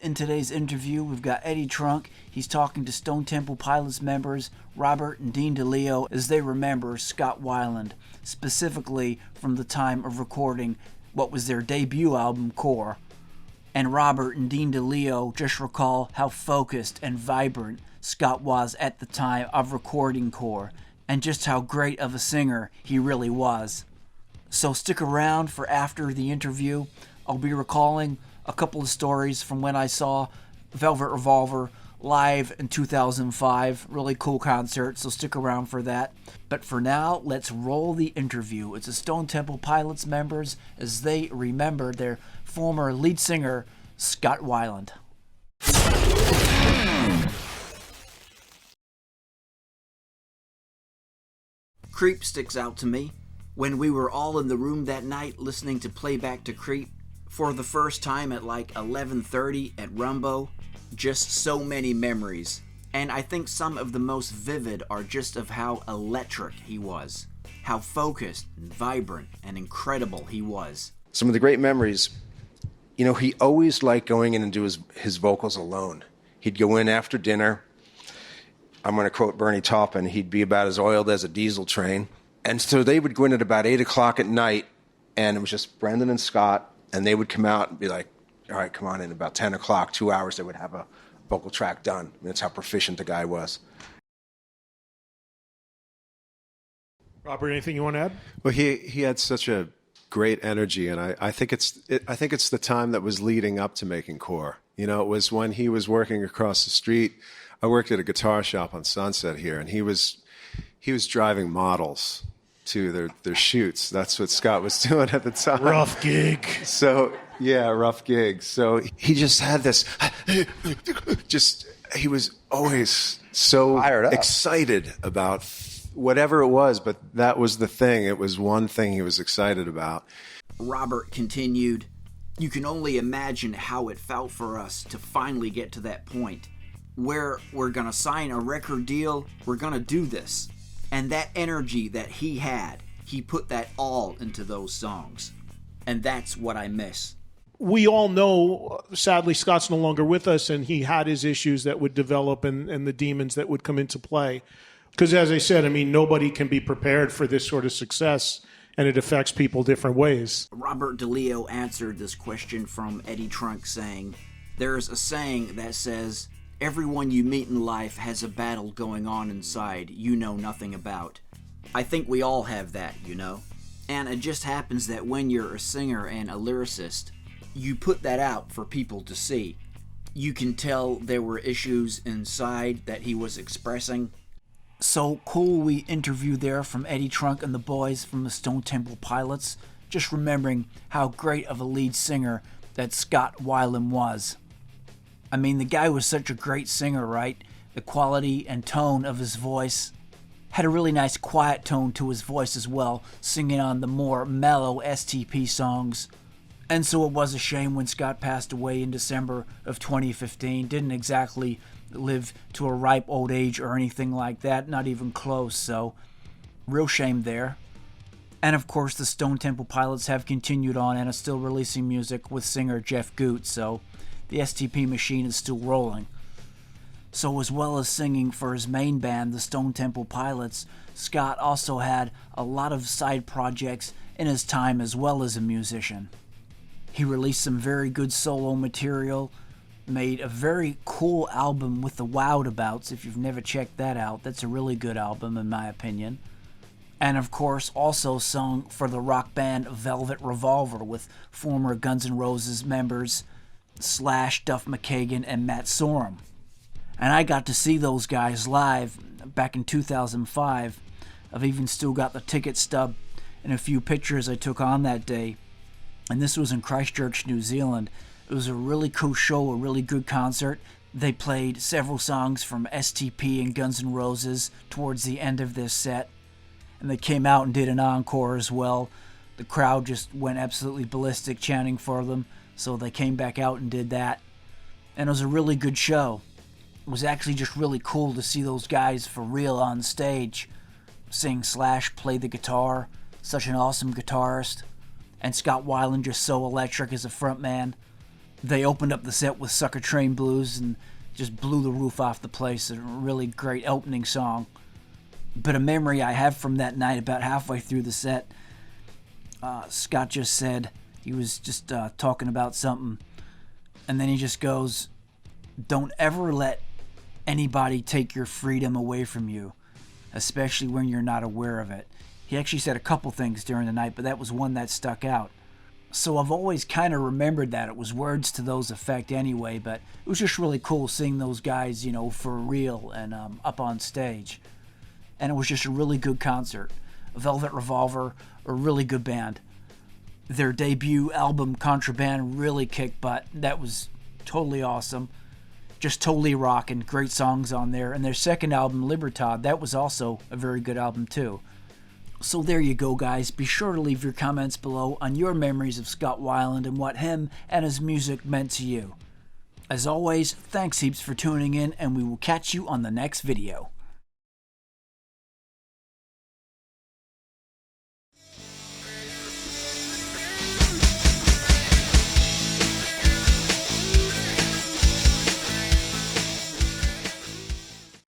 In today's interview, we've got Eddie Trunk. He's talking to Stone Temple Pilots members Robert and Dean DeLeo as they remember Scott Weiland, specifically from the time of recording what was their debut album, Core. And Robert and Dean DeLeo just recall how focused and vibrant Scott was at the time of recording Core, and just how great of a singer he really was. So stick around for after the interview. I'll be recalling a couple of stories from when I saw Velvet Revolver live in 2005. Really cool concert, so stick around for that. But for now, let's roll the interview. It's the Stone Temple Pilots members as they remember their former lead singer, Scott Weiland. Creep sticks out to me. When we were all in the room that night listening to Playback to Creep, for the first time at like 11:30 at Rumbo, just so many memories. And I think some of the most vivid are just of how electric he was, how focused and vibrant and incredible he was. Some of the great memories, he always liked going in and do his vocals alone. He'd go in after dinner. I'm going to quote Bernie Taupin, he'd be about as oiled as a diesel train. And so they would go in at about 8 o'clock at night, and it was just Brendan and Scott, and they would come out and be like, all right, come on in. About 10 o'clock, 2 hours, they would have a vocal track done. I mean, that's how proficient the guy was. Robert, anything you want to add? Well, he had such a great energy, and I think it's the time that was leading up to making Core. It was when he was working across the street. I worked at a guitar shop on Sunset here, and he was driving models to their shoots. That's what Scott was doing at the time. Rough gig. So, yeah, rough gig. So he just had this, he was always so excited about whatever it was, but that was the thing. It was one thing he was excited about. Robert continued, "You can only imagine how it felt for us to finally get to that point where we're going to sign a record deal, we're going to do this." And that energy that he had, he put that all into those songs. And that's what I miss. We all know, sadly, Scott's no longer with us, and he had his issues that would develop and the demons that would come into play. Because as I said, nobody can be prepared for this sort of success, and it affects people different ways. Robert DeLeo answered this question from Eddie Trunk saying, "There's a saying that says, everyone you meet in life has a battle going on inside you know nothing about." I think we all have that, And it just happens that when you're a singer and a lyricist, you put that out for people to see. You can tell there were issues inside that he was expressing. So cool we interviewed there from Eddie Trunk and the boys from the Stone Temple Pilots, just remembering how great of a lead singer that Scott Weiland was. The guy was such a great singer, right? The quality and tone of his voice. Had a really nice quiet tone to his voice as well, singing on the more mellow STP songs. And so it was a shame when Scott passed away in December of 2015. Didn't exactly live to a ripe old age or anything like that, not even close, so real shame there. And of course the Stone Temple Pilots have continued on and are still releasing music with singer Jeff Goot, so the STP machine is still rolling. So as well as singing for his main band, the Stone Temple Pilots, Scott also had a lot of side projects in his time as well as a musician. He released some very good solo material, made a very cool album with the Wildabouts. If you've never checked that out, that's a really good album in my opinion. And of course also sung for the rock band Velvet Revolver with former Guns N' Roses members Slash, Duff McKagan, and Matt Sorum. And I got to see those guys live back in 2005. I've even still got the ticket stub and a few pictures I took on that day. And this was in Christchurch, New Zealand. It was a really cool show, a really good concert. They played several songs from STP and Guns N' Roses towards the end of their set. And they came out and did an encore as well. The crowd just went absolutely ballistic chanting for them. So they came back out and did that. And it was a really good show. It was actually just really cool to see those guys for real on stage. Seeing Slash play the guitar. Such an awesome guitarist. And Scott Weiland just so electric as a frontman. They opened up the set with Sucker Train Blues and just blew the roof off the place. A really great opening song. But a memory I have from that night, about halfway through the set, Scott just said, he was just talking about something, and then he just goes, "Don't ever let anybody take your freedom away from you, especially when you're not aware of it." He actually said a couple things during the night, but that was one that stuck out. So I've always kind of remembered that. It was words to those effect anyway, but it was just really cool seeing those guys, you know, for real and up on stage. And it was just a really good concert. Velvet Revolver, a really good band. Their debut album, Contraband, really kicked butt. That was totally awesome. Just totally rocking. Great songs on there. And their second album, Libertad, that was also a very good album too. So there you go, guys. Be sure to leave your comments below on your memories of Scott Weiland and what him and his music meant to you. As always, thanks heaps for tuning in, and we will catch you on the next video.